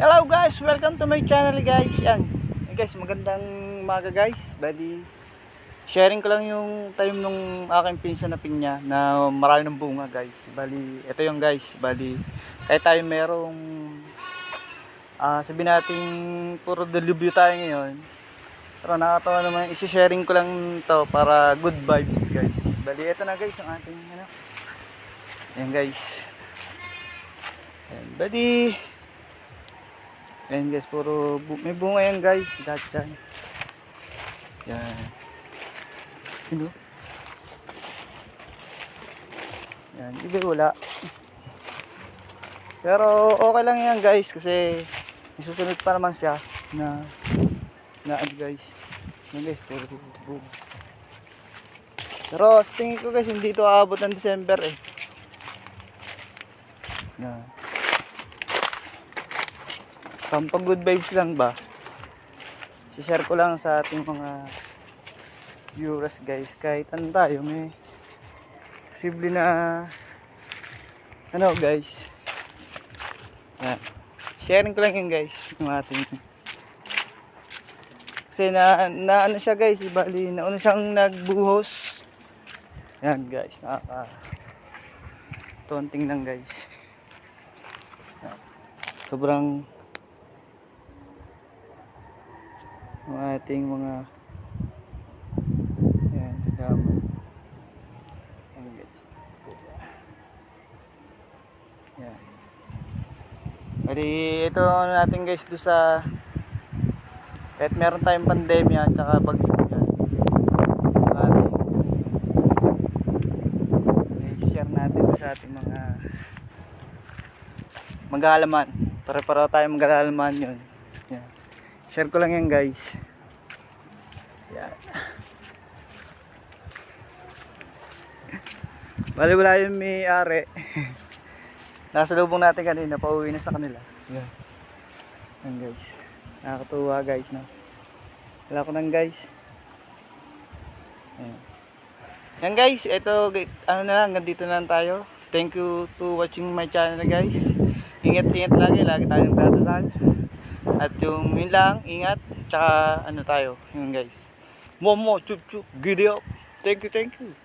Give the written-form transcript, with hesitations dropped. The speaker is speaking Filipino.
Hello guys, welcome to my channel guys. Yan. Hey guys, magandang umaga guys. Bali, sharing ko lang yung time nung aking pinsan na pinya na marami ng bunga guys. Bali, ito yung guys. Bali, kahit tayo merong sabihin natin puro delubyo tayo ngayon. Pero nakakatawa naman, isi-sharing ko lang to para good vibes guys. Bali, ito na guys yung ating ano. Yan guys. Yan, bali. Ayan guys, puro may bunga yan guys, lahat dyan. Yan. Sino? Yan, iba wala. Pero okay lang yan guys, kasi isusunod pa naman siya na ano guys. Yan guys, puro bunga. Pero sa tingin ko guys, hindi ito aabot ng December eh. Yan. Pampang good vibes lang ba? Si-share ko lang sa ating mga viewers guys. Kahit ano tayo, may posible na ano guys. Yan. Sharing ko lang yun guys. Yung ating kasi na ano siya guys. Bali, nauna siyang nagbuhos. Yan guys. Tonting lang guys. Yan. Sobrang ang ating mga yan, damo. Yan guys. Yan. Bali, ito natin guys do sa kahit meron tayong pandemya at saka bagyo yan. Ang ating i-share natin sa ating mga maghahalaman. Para tayong maghahalaman yun. Yan. Share ko lang yan guys. Yan. Bali wala yung may-ari. Nasa lubong natin kanina, pauwi na sa kanila. Yan. Yan guys. Nakakatuwa guys no. Wala ko nang guys. Yan. Yan guys, ito ano na lang, hanggang dito na lang tayo. Thank you to watching my channel guys. Ingat-ingat lagi tayong dadasal. At yung yun lang, ingat, tsaka ano tayo, yun guys. Momo, chup chup, giddy up. Thank you.